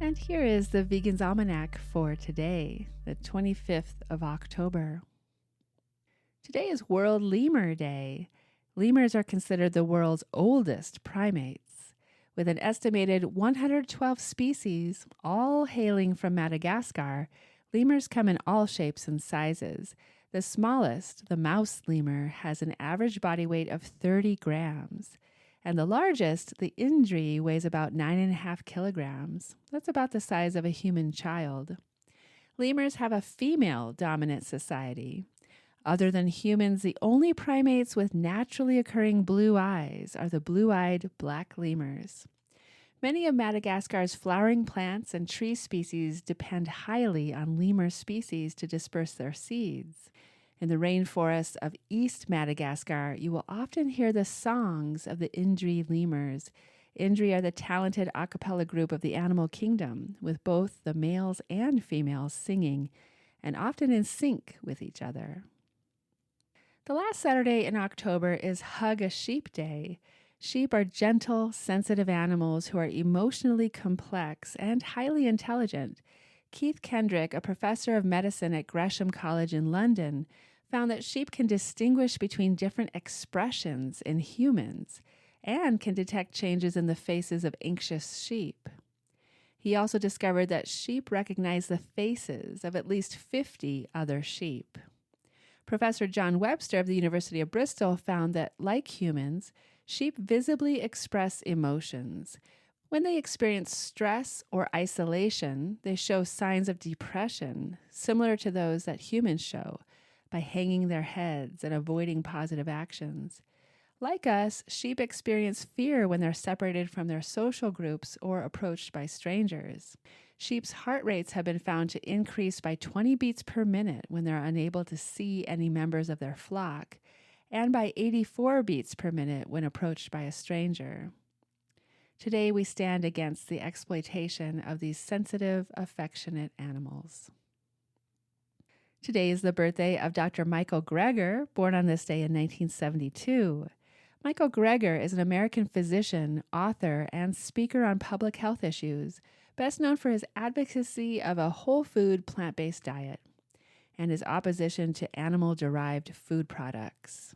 And here is the Vegan's Almanac for today, the 25th of October. Today is World Lemur Day. Lemurs are considered the world's oldest primates, with an estimated 112 species, all hailing from Madagascar. Lemurs come in all shapes and sizes. The smallest, the mouse lemur, has an average body weight of 30 grams. And the largest, the indri, weighs about 9.5 kilograms. That's about the size of a human child. Lemurs have a female-dominant society. Other than humans, the only primates with naturally occurring blue eyes are the blue-eyed black lemurs. Many of Madagascar's flowering plants and tree species depend highly on lemur species to disperse their seeds. In the rainforests of East Madagascar, you will often hear the songs of the Indri lemurs. Indri are the talented a cappella group of the animal kingdom, with both the males and females singing, and often in sync with each other. The last Saturday in October is Hug a Sheep Day. Sheep are gentle, sensitive animals who are emotionally complex and highly intelligent. Keith Kendrick, a professor of medicine at Gresham College in London, found that sheep can distinguish between different expressions in humans and can detect changes in the faces of anxious sheep. He also discovered that sheep recognize the faces of at least 50 other sheep. Professor John Webster of the University of Bristol found that, like humans, sheep visibly express emotions. When they experience stress or isolation, they show signs of depression, similar to those that humans show, by hanging their heads and avoiding positive actions. Like us, sheep experience fear when they're separated from their social groups or approached by strangers. Sheep's heart rates have been found to increase by 20 beats per minute when they're unable to see any members of their flock, and by 84 beats per minute when approached by a stranger. Today, we stand against the exploitation of these sensitive, affectionate animals. Today is the birthday of Dr. Michael Greger, born on this day in 1972. Michael Greger is an American physician, author, and speaker on public health issues, best known for his advocacy of a whole food, plant-based diet and his opposition to animal-derived food products.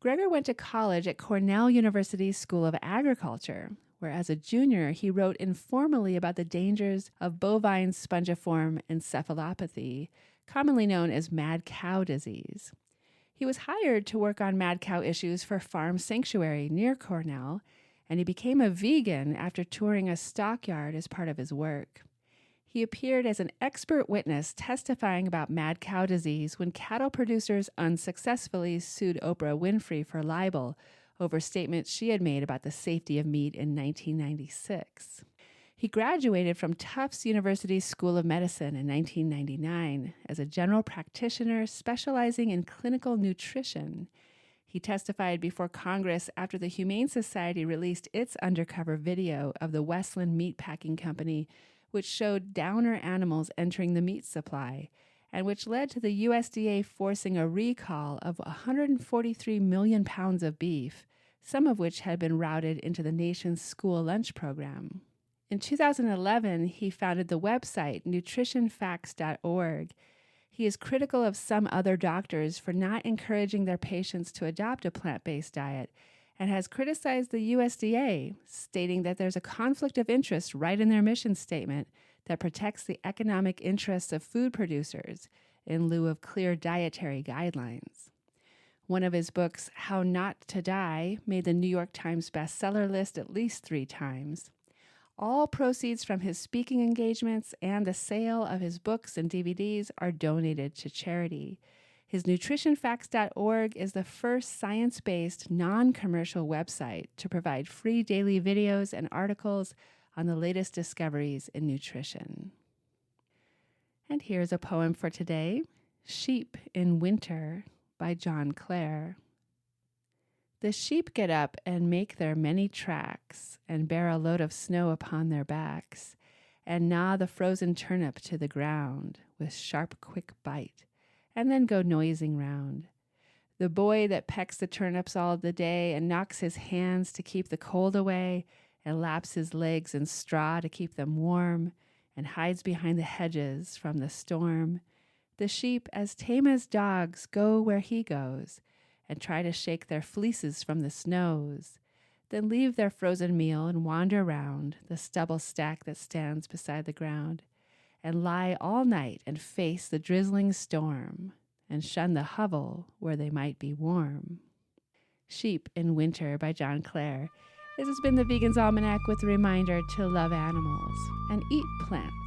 Greger went to college at Cornell University's School of Agriculture, where as a junior he wrote informally about the dangers of bovine spongiform encephalopathy, commonly known as mad cow disease. He was hired to work on mad cow issues for Farm Sanctuary near Cornell, and he became a vegan after touring a stockyard as part of his work. He appeared as an expert witness testifying about mad cow disease when cattle producers unsuccessfully sued Oprah Winfrey for libel over statements she had made about the safety of meat in 1996. He graduated from Tufts University School of Medicine in 1999 as a general practitioner specializing in clinical nutrition. He testified before Congress after the Humane Society released its undercover video of the Westland Meatpacking Company, which showed downer animals entering the meat supply, and which led to the USDA forcing a recall of 143 million pounds of beef, some of which had been routed into the nation's school lunch program. In 2011, he founded the website nutritionfacts.org. He is critical of some other doctors for not encouraging their patients to adopt a plant-based diet and has criticized the USDA, stating that there's a conflict of interest right in their mission statement that protects the economic interests of food producers in lieu of clear dietary guidelines. One of his books, How Not to Die, made the New York Times bestseller list at least 3 times. All proceeds from his speaking engagements and the sale of his books and DVDs are donated to charity. His nutritionfacts.org is the first science-based, non-commercial website to provide free daily videos and articles on the latest discoveries in nutrition. And here's a poem for today, Sheep in Winter by John Clare. The sheep get up and make their many tracks, and bear a load of snow upon their backs, and gnaw the frozen turnip to the ground with sharp, quick bite, and then go noising round. The boy that pecks the turnips all the day and knocks his hands to keep the cold away and laps his legs in straw to keep them warm and hides behind the hedges from the storm. The sheep, as tame as dogs, go where he goes, and try to shake their fleeces from the snows, then leave their frozen meal and wander round the stubble stack that stands beside the ground, and lie all night and face the drizzling storm, and shun the hovel where they might be warm. Sheep in Winter by John Clare. This has been the Vegan's Almanac with a reminder to love animals and eat plants.